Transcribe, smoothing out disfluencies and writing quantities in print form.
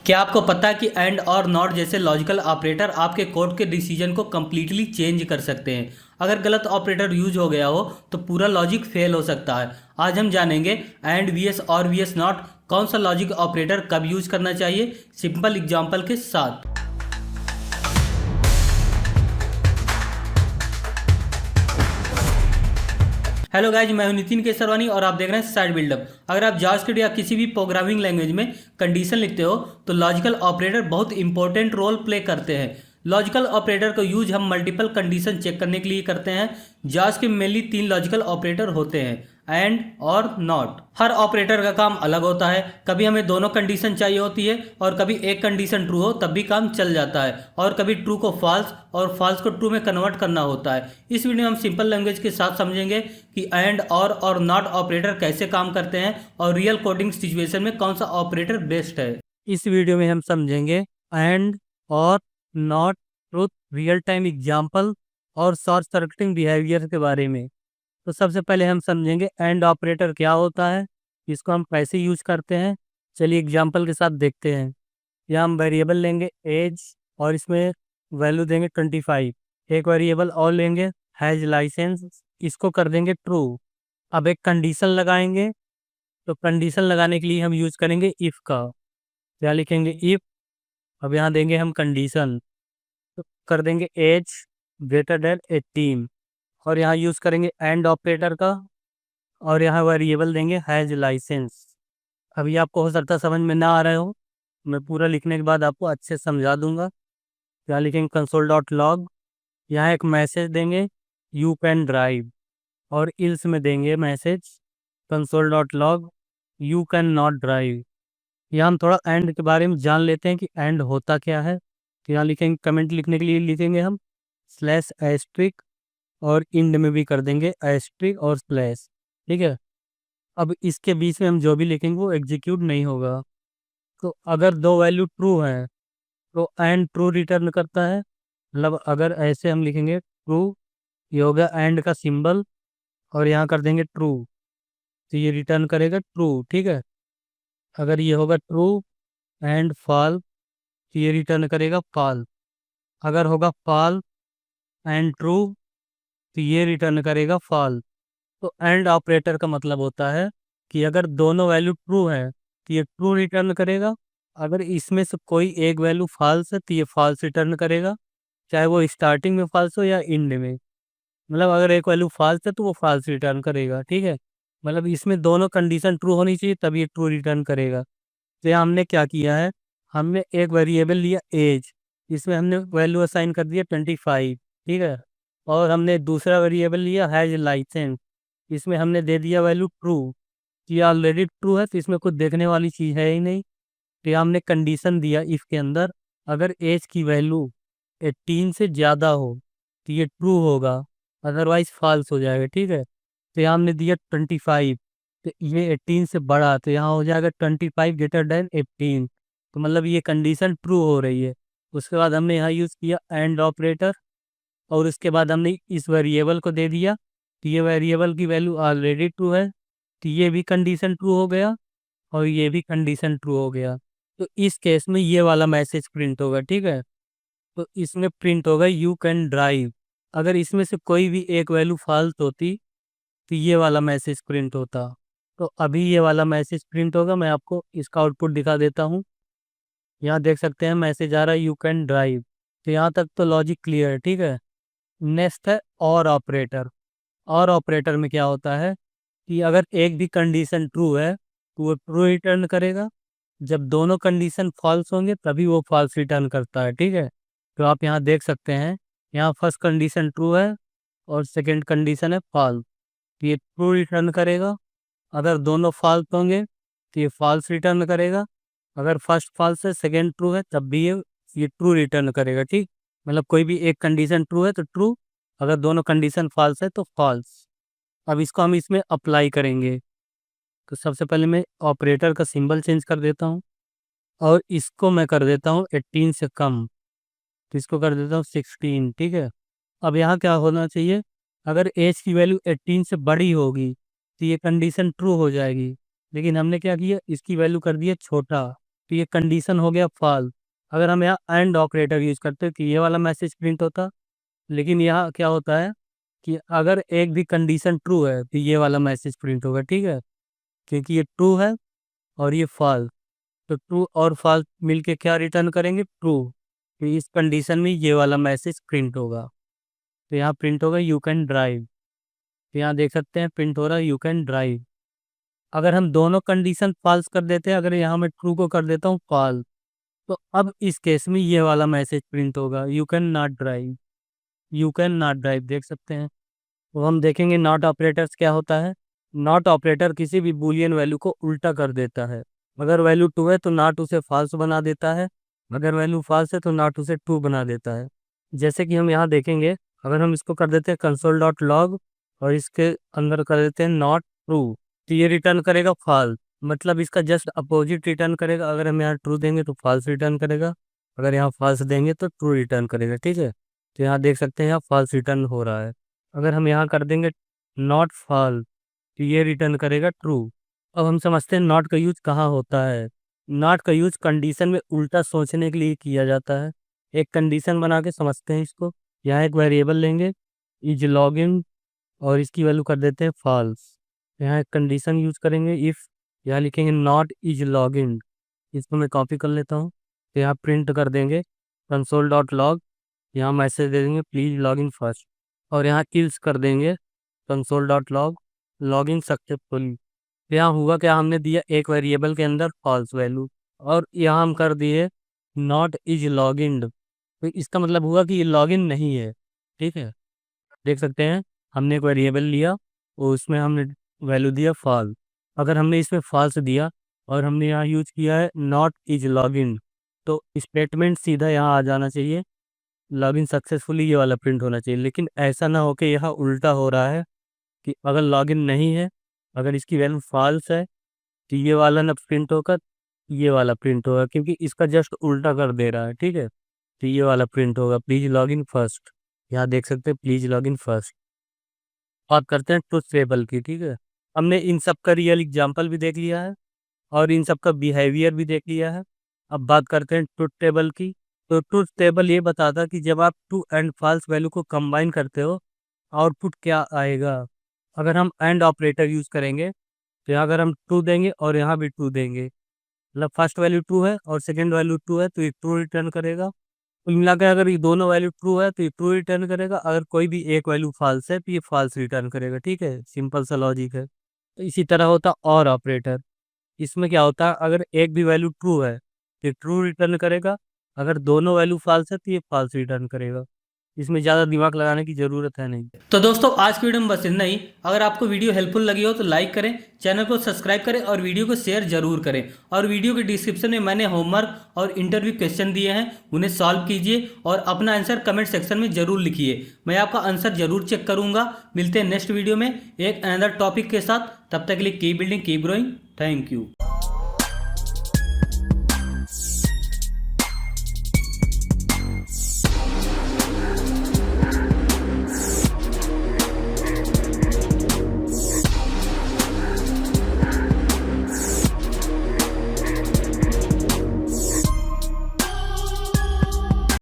क्या आपको पता है कि एंड और नॉट जैसे लॉजिकल ऑपरेटर आपके कोड के डिसीजन को कम्प्लीटली चेंज कर सकते हैं। अगर गलत ऑपरेटर यूज हो गया हो तो पूरा लॉजिक फेल हो सकता है। आज हम जानेंगे एंड वीएस और वीएस नॉट कौन सा लॉजिक ऑपरेटर कब यूज करना चाहिए, सिंपल एग्जांपल के साथ। हेलो गाइज, मैं हूं नितिन केसरवानी और आप देख रहे हैं साइड बिल्डअप। अगर आप जावास्क्रिप्ट या किसी भी प्रोग्रामिंग लैंग्वेज में कंडीशन लिखते हो तो लॉजिकल ऑपरेटर बहुत इंपॉर्टेंट रोल प्ले करते हैं। लॉजिकल ऑपरेटर को यूज हम मल्टीपल कंडीशन चेक करने के लिए करते हैं। जावास्क्रिप्ट में मेनली 3 लॉजिकल ऑपरेटर होते हैं, एंड और नॉट। हर ऑपरेटर का काम अलग होता है। कभी हमें दोनों कंडीशन चाहिए होती है और कभी एक कंडीशन ट्रू हो तब भी काम चल जाता है, और कभी ट्रू को फॉल्स और फॉल्स को ट्रू में कन्वर्ट करना होता है। इस वीडियो में हम सिंपल लैंग्वेज के साथ समझेंगे कि एंड और नॉट ऑपरेटर कैसे काम करते हैं और रियल कोडिंग सिचुएशन में कौन सा ऑपरेटर बेस्ट है। इस वीडियो में हम समझेंगे एंड और not, truth, real time example और शॉर्ट सर्किटिंग बिहेवियर के बारे में। तो सबसे पहले हम समझेंगे एंड ऑपरेटर क्या होता है, इसको हम कैसे यूज करते हैं। चलिए एग्जाम्पल के साथ देखते हैं। यहाँ हम वेरिएबल लेंगे एज और इसमें वैल्यू देंगे 25। एक वेरिएबल और लेंगे हैज लाइसेंस, इसको कर देंगे ट्रू। अब एक कंडीशन लगाएंगे, तो कंडीशन लगाने के लिए हम यूज करेंगे इफ का। क्या लिखेंगे? इफ। अब यहाँ देंगे हम कंडीशन, तो कर देंगे एज ग्रेटर देन 18 और यहाँ यूज़ करेंगे एंड ऑपरेटर का और यहाँ वेरिएबल देंगे हैज लाइसेंस। अभी आपको हो सकता है समझ में ना आ रहे हो, मैं पूरा लिखने के बाद आपको अच्छे से समझा दूंगा। यहाँ लिखेंगे कंसोल डॉट लॉग, यहाँ एक मैसेज देंगे यू कैन ड्राइव और इल्स में देंगे message console dot log you can not drive. यहाँ हम थोड़ा एंड के बारे में जान लेते हैं कि एंड होता क्या है। तो यहाँ लिखेंगे, कमेंट लिखने के लिए लिखेंगे हम स्लैश एस्ट्रिक और इंड में भी कर देंगे एस्ट्रिक और स्लैश। ठीक है। अब इसके बीच में हम जो भी लिखेंगे वो एग्जीक्यूट नहीं होगा। तो अगर दो वैल्यू ट्रू हैं तो एंड ट्रू रिटर्न करता है। मतलब अगर ऐसे हम लिखेंगे ट्रू, ये होगा एंड का सिंबल और यहाँ कर देंगे ट्रू, तो ये रिटर्न करेगा ट्रू। ठीक है। अगर ये होगा ट्रू एंड फॉल, तो ये रिटर्न करेगा फॉल। अगर होगा फॉल एंड ट्रू, तो ये रिटर्न करेगा फॉल। तो एंड ऑपरेटर का मतलब होता है कि अगर दोनों वैल्यू ट्रू है तो ये ट्रू रिटर्न करेगा। अगर इसमें से कोई एक वैल्यू फॉल्स है तो ये फॉल्स रिटर्न करेगा, चाहे वो स्टार्टिंग में फॉल्स हो या एंड में। मतलब अगर एक वैल्यू फॉल्स है तो वो फॉल्स रिटर्न करेगा। ठीक है। मतलब इसमें दोनों कंडीशन ट्रू होनी चाहिए तब ये ट्रू रिटर्न करेगा। तो यहाँ हमने क्या किया है, हमने एक वेरिएबल लिया एज, इसमें हमने वैल्यू असाइन कर दिया 25। ठीक है। और हमने दूसरा वेरिएबल लिया हैज लाइसेंस, इसमें हमने दे दिया वैल्यू ट्रू। ये ऑलरेडी ट्रू है तो इसमें कुछ देखने वाली चीज़ है ही नहीं। तो यहाँ हमने कंडीशन दिया इफ के अंदर, अगर एज की वैल्यू 18 से ज़्यादा हो तो ये ट्रू होगा, अदरवाइज फॉल्स हो जाएगा। ठीक है। तो यहाँ हमने दिया 25, तो ये 18 से बड़ा, तो यहाँ हो जाएगा 25 ग्रेटर देन 18। तो मतलब ये कंडीशन ट्रू हो रही है। उसके बाद हमने यहाँ यूज़ किया एंड ऑपरेटर और उसके बाद हमने इस वेरिएबल को दे दिया, तो ये वेरिएबल की वैल्यू ऑलरेडी ट्रू है, तो ये भी कंडीशन ट्रू हो गया और ये भी कंडीशन ट्रू हो गया। तो इस केस में ये वाला मैसेज प्रिंट होगा। ठीक है। तो इसमें प्रिंट होगा यू कैन ड्राइव। अगर इसमें से कोई भी एक वैल्यू फॉल्स होती तो ये वाला मैसेज प्रिंट होता। तो अभी ये वाला मैसेज प्रिंट होगा, मैं आपको इसका आउटपुट दिखा देता हूँ। यहाँ देख सकते हैं मैसेज आ रहा है यू कैन ड्राइव। तो यहाँ तक तो लॉजिक क्लियर है। ठीक है। नेक्स्ट है और ऑपरेटर। और ऑपरेटर में क्या होता है कि अगर एक भी कंडीशन ट्रू है तो वो ट्रू रिटर्न करेगा, जब दोनों कंडीशन फॉल्स होंगे तभी वो फॉल्स रिटर्न करता है। ठीक है। तो आप यहाँ देख सकते हैं, यहाँ फर्स्ट कंडीशन ट्रू है और सेकंड कंडीशन है फॉल्स, तो ये ट्रू रिटर्न करेगा। अगर दोनों फॉल्स होंगे तो ये फॉल्स रिटर्न करेगा। अगर फर्स्ट फॉल्स है सेकंड ट्रू है तब भी ये ट्रू रिटर्न करेगा। ठीक। मतलब कोई भी एक कंडीशन ट्रू है तो ट्रू, अगर दोनों कंडीशन फॉल्स है तो फॉल्स। अब इसको हम इसमें अप्लाई करेंगे। तो सबसे पहले मैं ऑपरेटर का सिंबल चेंज कर देता हूँ और इसको मैं कर देता हूँ 18 से कम, तो इसको कर देता हूँ 16। ठीक है। अब यहाँ क्या होना चाहिए, अगर एज की वैल्यू 18 से बड़ी होगी तो ये कंडीशन ट्रू हो जाएगी, लेकिन हमने क्या किया, इसकी वैल्यू कर दिया छोटा, तो ये कंडीशन हो गया फॉल्स। अगर हम यहाँ एंड ऑपरेटर यूज करते तो ये वाला मैसेज प्रिंट होता, लेकिन यहाँ क्या होता है कि अगर एक भी कंडीशन ट्रू है तो ये वाला मैसेज प्रिंट होगा, ठीक है, क्योंकि ये ट्रू है और ये फॉल्स। तो ट्रू और फॉल्स मिलके क्या रिटर्न करेंगे, ट्रू। तो इस कंडीशन में ये वाला मैसेज प्रिंट होगा। तो यहाँ प्रिंट होगा यू कैन ड्राइव। तो यहाँ देख सकते हैं प्रिंट हो रहा है यू कैन ड्राइव। अगर हम दोनों कंडीशन फॉल्स कर देते हैं, अगर यहाँ मैं ट्रू को कर देता हूँ फॉल्स, तो अब इस केस में ये वाला मैसेज प्रिंट होगा you can not drive. You can not drive देख सकते हैं। तो हम देखेंगे नॉट ऑपरेटर्स क्या होता है। नॉट ऑपरेटर किसी भी बूलियन वैल्यू को उल्टा कर देता है। अगर वैल्यू ट्रू है तो नॉट उसे फॉल्स बना देता है, अगर वैल्यू फॉल्स है तो नॉट उसे ट्रू बना देता है। जैसे कि हम यहाँ देखेंगे, अगर हम इसको कर देते हैं कंसोल डॉट लॉग और इसके अंदर कर देते हैं नॉट ट्रू, तो ये रिटर्न करेगा फॉल्स। मतलब इसका जस्ट अपोजिट रिटर्न करेगा। अगर हम यहाँ ट्रू देंगे तो फॉल्स रिटर्न करेगा, अगर यहाँ फॉल्स देंगे तो ट्रू रिटर्न करेगा, ठीक है। तो यहाँ देख सकते हैं यहाँ फॉल्स रिटर्न हो रहा है। अगर हम यहाँ कर देंगे नॉट फॉल्स तो ये रिटर्न करेगा ट्रू। अब हम समझते हैं नॉट का यूज कहाँ होता है। नॉट का यूज कंडीशन में उल्टा सोचने के लिए किया जाता है। एक कंडीशन बना के समझते हैं इसको। यहाँ एक वेरिएबल लेंगे इज लॉगिन और इसकी वैल्यू कर देते हैं फॉल्स। यहाँ एक कंडीशन यूज करेंगे इफ़, यहाँ लिखेंगे नॉट इज लॉगिन। इसको मैं कॉपी कर लेता हूँ। तो यहाँ प्रिंट कर देंगे कंसोल डॉट लॉग, यहाँ मैसेज दे देंगे प्लीज लॉगिन फर्स्ट, और यहाँ किल्स कर देंगे console dot log login successfully. यहाँ हुआ क्या, हमने दिया एक वेरिएबल के अंदर फॉल्स वैल्यू और यहाँ हम कर दिए नॉट इज लॉगिन्ड। तो इसका मतलब हुआ कि ये लॉगिन नहीं है, ठीक है। देख सकते हैं हमने एक वेरिएबल लिया और उसमें हमने वैल्यू दिया फॉल्स। अगर हमने इसमें फॉल्स दिया और हमने यहाँ यूज किया है नॉट इज लॉगिन, तो स्टेटमेंट सीधा यहाँ आ जाना चाहिए, लॉगिन सक्सेसफुली ये वाला प्रिंट होना चाहिए। लेकिन ऐसा ना हो कि यहाँ उल्टा हो रहा है कि अगर लॉगिन नहीं है, अगर इसकी वैल्यू फॉल्स है तो ये वाला ना प्रिंट होगा, ये वाला प्रिंट होगा, क्योंकि इसका जस्ट उल्टा कर दे रहा है, ठीक है। तो ये वाला प्रिंट होगा प्लीज लॉगिन फर्स्ट। यहाँ देख सकते हैं प्लीज लॉगिन फर्स्ट। बात करते हैं ट्रुथ टेबल की, ठीक है। हमने इन सब का रियल एग्जाम्पल भी देख लिया है और इन सब का बिहेवियर भी देख लिया है। अब बात करते हैं ट्रुथ टेबल की। तो ट्रुथ टेबल ये बताता है कि जब आप ट्रू एंड फॉल्स वैल्यू को कंबाइन करते हो आउटपुट क्या आएगा। अगर हम एंड ऑपरेटर यूज करेंगे तो यहाँ अगर हम ट्रू देंगे और यहाँ भी ट्रू देंगे, मतलब फर्स्ट वैल्यू ट्रू है और सेकंड वैल्यू ट्रू है तो ये ट्रू रिटर्न करेगा। कुल मिलाकर अगर ये दोनों वैल्यू ट्रू है तो ये ट्रू रिटर्न करेगा, अगर कोई भी एक वैल्यू फॉल्स है तो ये फॉल्स रिटर्न करेगा, ठीक है। सिंपल सा लॉजिक है। तो इसी तरह होता और ऑपरेटर। इसमें क्या होता है, अगर एक भी वैल्यू ट्रू है तो ट्रू रिटर्न करेगा, अगर दोनों वैल्यू फॉल्स है तो ये फॉल्स रिटर्न करेगा। इसमें ज़्यादा दिमाग लगाने की ज़रूरत है नहीं। तो दोस्तों आज की वीडियो में बस इतना ही। अगर आपको वीडियो हेल्पफुल लगी हो तो लाइक करें, चैनल को सब्सक्राइब करें और वीडियो को शेयर जरूर करें। और वीडियो के डिस्क्रिप्शन में मैंने होमवर्क और इंटरव्यू क्वेश्चन दिए हैं, उन्हें सॉल्व कीजिए और अपना आंसर कमेंट सेक्शन में जरूर लिखिए। मैं आपका आंसर जरूर चेक करूंगा। मिलते हैं नेक्स्ट वीडियो में एक अनदर टॉपिक के साथ। तब तक के लिए keep building keep growing. Thank you.